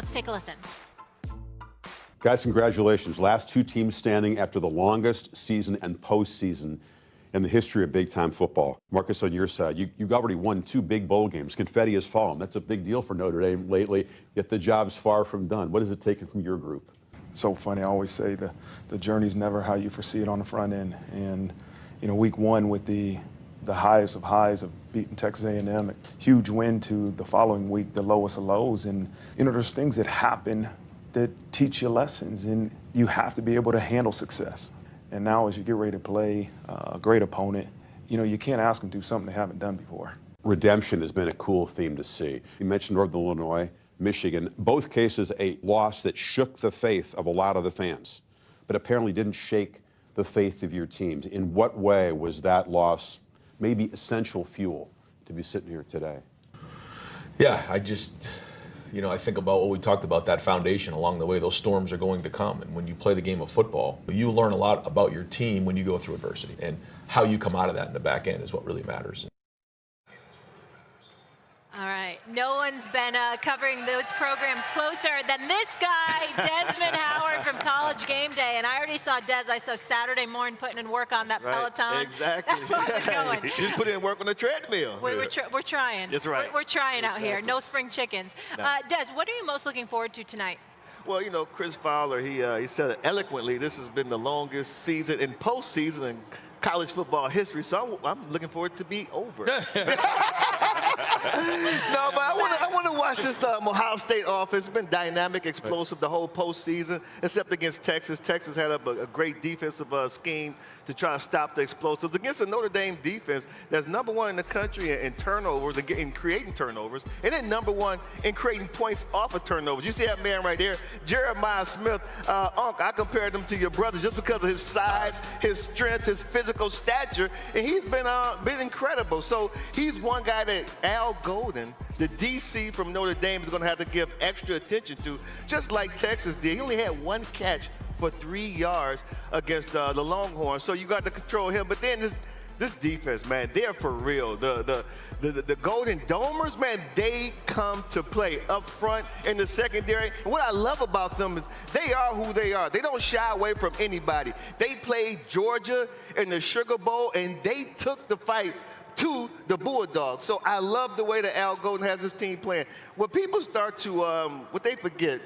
Let's take a listen. Guys, congratulations. Last two teams standing after the longest season and postseason in the history of big-time football. Marcus, on your side, you've already won 2 big bowl games. Confetti has fallen. That's a big deal for Notre Dame lately, yet the job's far from done. What has it taken from your group? It's so funny. I always say the journey's never how you foresee it on the front end. And, you know, week 1 with the highest of highs of beating Texas A&M, a huge win to the following week, the lowest of lows. And, you know, there's things that happen that teach you lessons, and you have to be able to handle success. And now as you get ready to play a great opponent, you know, you can't ask them to do something they haven't done before. Redemption has been a cool theme to see. You mentioned Northern Illinois, Michigan, both cases a loss that shook the faith of a lot of the fans, but apparently didn't shake the faith of your teams. In what way was that loss maybe essential fuel to be sitting here today? Yeah, I think about what we talked about, that foundation along the way. Those storms are going to come. And when you play the game of football, you learn a lot about your team when you go through adversity. And how you come out of that in the back end is what really matters. All right. No one's been covering those programs closer than this guy, Desmond Howard from College Game Day. And I already saw Des. I saw Saturday morning putting in work on that Peloton. Exactly. Just put in work on the treadmill. We're trying. That's right. We're trying out here. No spring chickens. No. Des, what are you most looking forward to tonight? Well, you know, Chris Fowler, he said it eloquently. This has been the longest season in postseason in college football history, so I'm looking for it to be over. No, but I want to watch this Ohio State offense. It's been dynamic, explosive the whole postseason, except against Texas. Texas had up a great defensive scheme to try to stop the explosives against the Notre Dame defense that's #1 in the country in turnovers and in creating turnovers, and then #1 in creating points off of turnovers. You see that man right there, Jeremiah Smith. Unc, I compared him to your brother just because of his size, his strength, his physical stature, and he's been incredible. So he's one guy that Al Golden, the DC from Notre Dame, is going to have to give extra attention to, just like Texas did. He only had 1 catch for 3 yards against the Longhorns, so you got to control him. But then this defense, man, they're for real. The Golden Domers, man, they come to play up front in the secondary. And what I love about them is they are who they are. They don't shy away from anybody. They played Georgia in the Sugar Bowl, and they took the fight to the Bulldogs. So I love the way that Al Golden has his team playing. What people start to, what they forget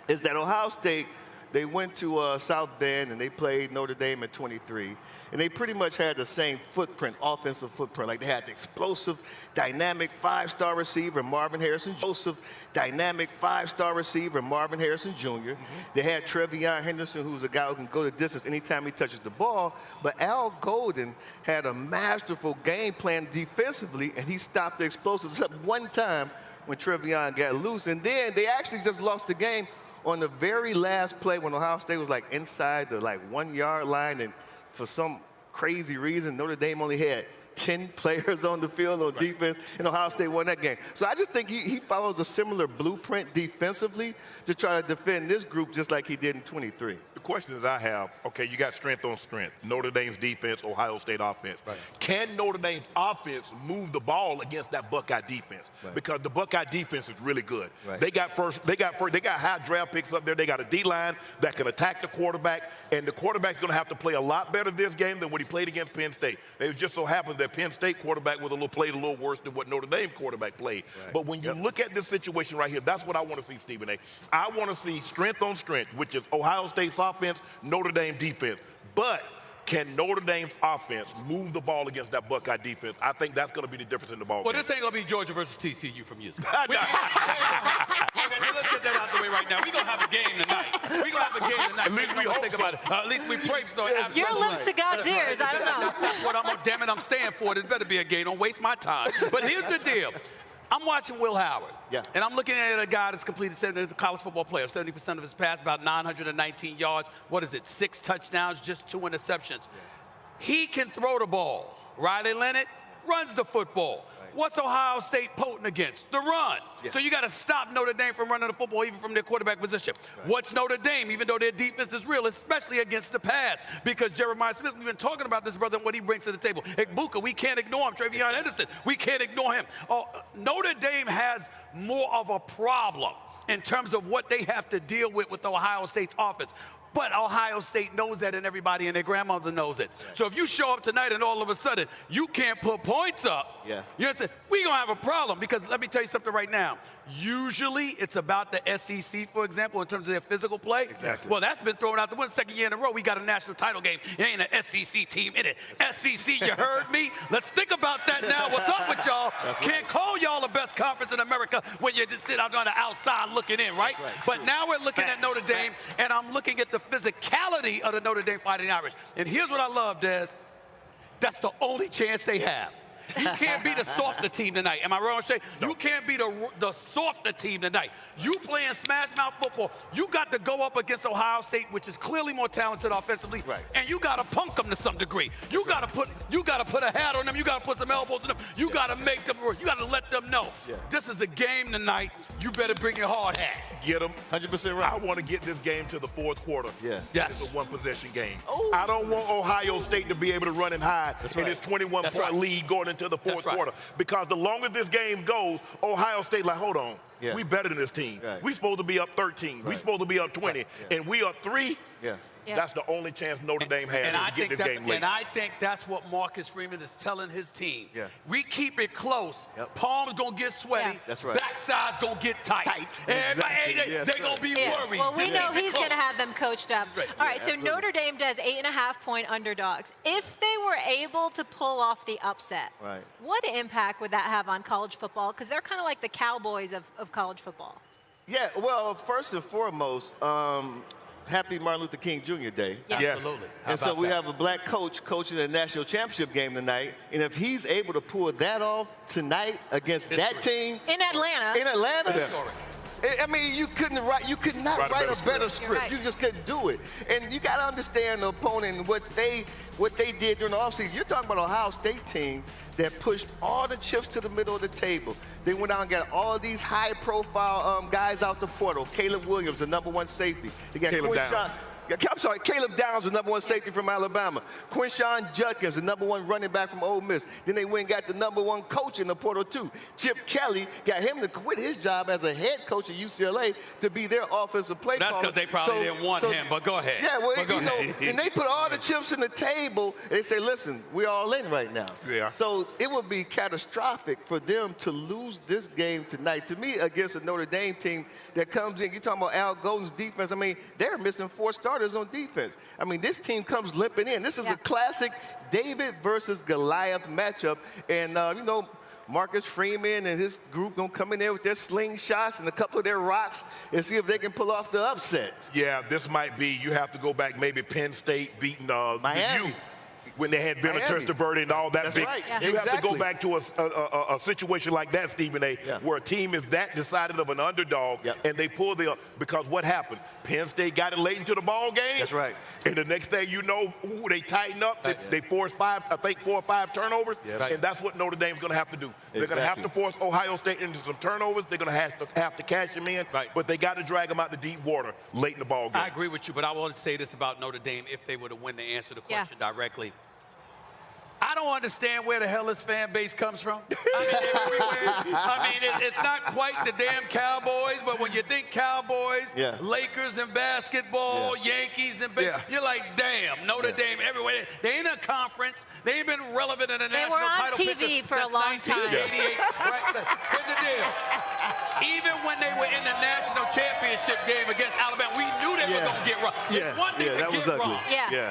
is that Ohio State, they went to South Bend and they played Notre Dame at 23. And they pretty much had the same footprint, offensive footprint. Like they had the explosive, dynamic 5-star receiver, Marvin Harrison. Explosive, dynamic 5-star receiver, Marvin Harrison Jr. They had Trevion Henderson, who's a guy who can go the distance anytime he touches the ball. But Al Golden had a masterful game plan defensively, and he stopped the explosives except one time when Trevion got loose. And then they actually just lost the game on the very last play when Ohio State was like inside the 1-yard line, and for some crazy reason, Notre Dame only had 10 players on the field on defense, and Ohio State won that game. So I just think he follows a similar blueprint defensively to try to defend this group just like he did in 23. The questions I have, okay, you got strength on strength. Notre Dame's defense, Ohio State offense. Right. Can Notre Dame's offense move the ball against that Buckeye defense? Right. Because the Buckeye defense is really good. Right. They got high draft picks up there. They got a D-line that can attack the quarterback, and the quarterback's going to have to play a lot better this game than what he played against Penn State. It just so happens that Penn State quarterback played a little worse than what Notre Dame quarterback played. Right. But when you look at this situation right here, that's what I want to see, Stephen A. I want to see strength on strength, which is Ohio State's offense, Notre Dame defense. But can Notre Dame's offense move the ball against that Buckeye defense? I think that's going to be the difference in the ball game. This ain't going to be Georgia versus TCU from years ago. Let's get that out the way right now. We're going to have a game tonight. We're going to have a game tonight. At least we hope so. At least we pray so. Your lips to God's ears. I don't know. That's what I'm staying for. It better be a game. Don't waste my time. But here's the deal. I'm watching Will Howard, and I'm looking at a guy that's completed 70% college football player, 70% of his pass, about 919 yards. 6 touchdowns, just 2 interceptions. He can throw the ball. Riley Leonard runs the football. What's Ohio State potent against? The run. So you got to stop Notre Dame from running the football, even from their quarterback position. What's Notre Dame, even though their defense is real, especially against the pass? Because Jeremiah Smith, we've been talking about this brother and what he brings to the table. Buka, we can't ignore him. Trevion Henderson, we can't ignore him. Notre Dame has more of a problem in terms of what they have to deal with Ohio State's offense. But Ohio State knows that, and everybody and their grandmother knows it. So if you show up tonight and all of a sudden you can't put points up, you know what I'm saying? We're going to have a problem, because let me tell you something right now. Usually it's about the SEC, for example, in terms of their physical play. Exactly. Well, that's been thrown out the window. Second year in a row, we got a national title game. It ain't an SEC team in it. SEC, you heard me? Let's think about that now. What's up with y'all? Can't call y'all the best conference in America when you just sit out on the outside looking in, right? But now we're looking at Notre Dame, and I'm looking at the physicality of the Notre Dame Fighting Irish. And here's what I love, Des. That's the only chance they have. You can't be the softer team tonight. Am I wrong, Shay? No. You can't be the softer team tonight. You playing smash mouth football. You got to go up against Ohio State, which is clearly more talented offensively, and you got to punk them to some degree. You got to put a hat on them. You got to put some elbows in them. You got to make them work. You got to let them know this is a game tonight. You better bring your hard hat. Get them. 100% right. I want to get this game to the fourth quarter. Yes. It's a one-possession game. I don't want Ohio State to be able to run and hide in this 21-point lead going into the fourth quarter. Because the longer this game goes, Ohio State like, hold on, we better than this team. We supposed to be up 13. We supposed to be up 20. And we are 3. That's the only chance Notre Dame has to get this game late. And I think that's what Marcus Freeman is telling his team. We keep it close. Palm's going to get sweaty. Backside's going to get tight. And they're going to be worried. Well, we know he's going to have them coached up. All right, so Notre Dame does 8.5-point underdogs. If they were able to pull off the upset, what impact would that have on college football? Because they're kind of like the Cowboys of college football. Yeah, well, first and foremost, happy Martin Luther King Jr. Day. Yes. Absolutely. And so we have a black coach coaching the national championship game tonight. And if he's able to pull that off tonight against that team. In Atlanta. I mean, you could not write a better script. Right. You just couldn't do it. And you got to understand the opponent and what they did during the offseason. You're talking about an Ohio State team that pushed all the chips to the middle of the table. They went out and got all these high-profile guys out the portal. Caleb Williams, the #1 safety. They got Caleb Downs, the #1 safety from Alabama. Quinshawn Judkins, the #1 running back from Ole Miss. Then they went and got the #1 coach in the portal, too. Chip Kelly got him to quit his job as a head coach at UCLA to be their offensive play caller. That's because they probably didn't want him, but go ahead. Yeah, well, and they put all the chips in the table. And they say, listen, we're all in right now. So it would be catastrophic for them to lose this game tonight. To me, against a Notre Dame team that comes in, you're talking about Al Golden's defense. I mean, they're missing 4 starters on defense. I mean, this team comes limping in. This is a classic David versus Goliath matchup. And, Marcus Freeman and his group going to come in there with their slingshots and a couple of their rocks and see if they can pull off the upset. Yeah, this might be, you have to go back, maybe Penn State beating Miami. When they had Benner Testaverde and all that. That's big. Right. You have to go back to a situation like that, Stephen A., where a team is that decided of an underdog, and they pull because what happened? Penn State got it late into the ball game. That's right. And the next thing you know, they tighten up. They force 4 or 5 turnovers, and that's what Notre Dame's going to have to do. They're going to have to force Ohio State into some turnovers. They're going to have to cash them in, but they got to drag them out the deep water late in the ball game. I agree with you, but I want to say this about Notre Dame if they were to win to answer the question directly. I don't understand where the hell this fan base comes from. I mean, they're everywhere. I mean, it's not quite the damn Cowboys, but when you think Cowboys, Lakers in basketball, Yankees in baseball, you're like, damn, Notre Dame everywhere. They ain't a conference. They ain't been relevant in a national title picture. They were on TV for a long time. 1988. Here's the deal. Even when they were in the national championship game against Alabama, we knew they were going to get wrong. It's one thing to get wrong.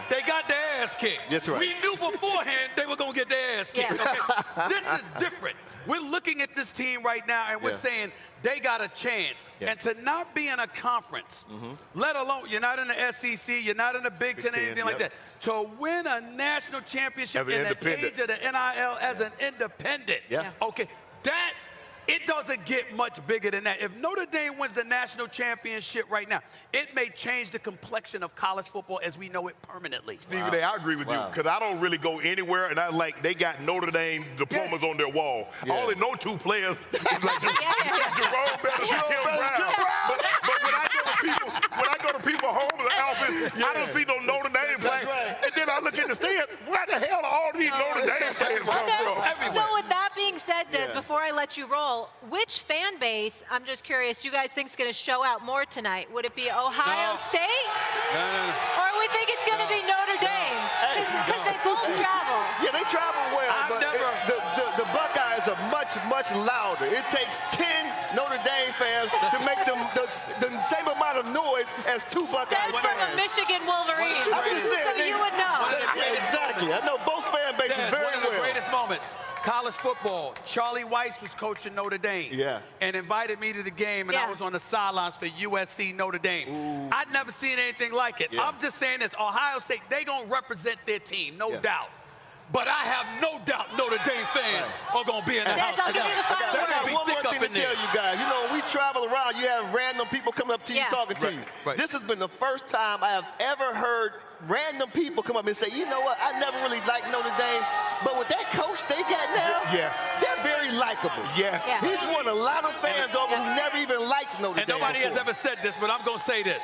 They got their ass kicked. That's right. We knew beforehand they were going to get their ass kicked. Okay? This is different. We're looking at this team right now, and we're saying they got a chance. And to not be in a conference, let alone you're not in the SEC, you're not in the Big Ten, anything like that, to win a national championship in the age of the NIL as an independent, okay, that it doesn't get much bigger than that. If Notre Dame wins the national championship right now, it may change the complexion of college football as we know it permanently. Stephen A., I agree with you, because I don't really go anywhere, and I like they got Notre Dame diplomas on their wall. I only know 2 players, like Jerome Bettis and Tim Brown. But when I go to people home in the office, I don't see no Notre Dame players. And then I look at the stands, where the hell are all these Notre Dame players come from? So with that being said, Des, before I let let you roll, which fan base, I'm just curious, you guys think is going to show out more tonight? Would it be Ohio State? No. Or we think it's going to be Notre Dame? Because they both travel. Yeah, they travel well, but the Buckeyes are much, much louder. It takes 10 Notre Dame fans to make them the same amount of noise as 2 Buckeye Said fans. from a Michigan Wolverine. I'm just saying, so you would know. Yeah, exactly. I know both fan bases very well. One of the greatest moments. College football. Charlie Weiss was coaching Notre Dame. Yeah. And invited me to the game, and I was on the sidelines for USC Notre Dame. Ooh. I'd never seen anything like it. Yeah. I'm just saying this. Ohio State, they going to represent their team, no doubt. But I have no doubt Notre Dame fans are going to be in the house. I'll give you the final I word. got one more thing to tell you guys. You know, when we travel around, you have random people coming up to you talking to you. Right. This has been the first time I have ever heard random people come up and say, you know what, I never really liked Notre Dame, but with that coach they got now, they're very likable. Yes. Yeah. He's won a lot of fans over who never even liked Notre And Dame. nobody has ever said this, but I'm going to say this.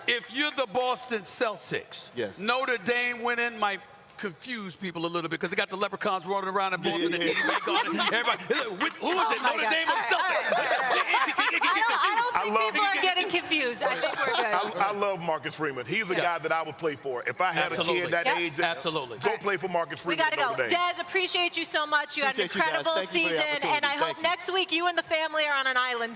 If you're the Boston Celtics, Notre Dame winning might confuse people a little bit because they got the leprechauns running around in Boston and TD Bank on it. Everybody, who is it? Notre Dame or the Celtics? I don't think people are getting confused. I think we're good. I love Marcus Freeman. He's the guy that I would play for. If I had a kid that age, go play for Marcus Freeman. We got to go. Des, appreciate you so much. You had an incredible season, and I hope next week you and the family are on an island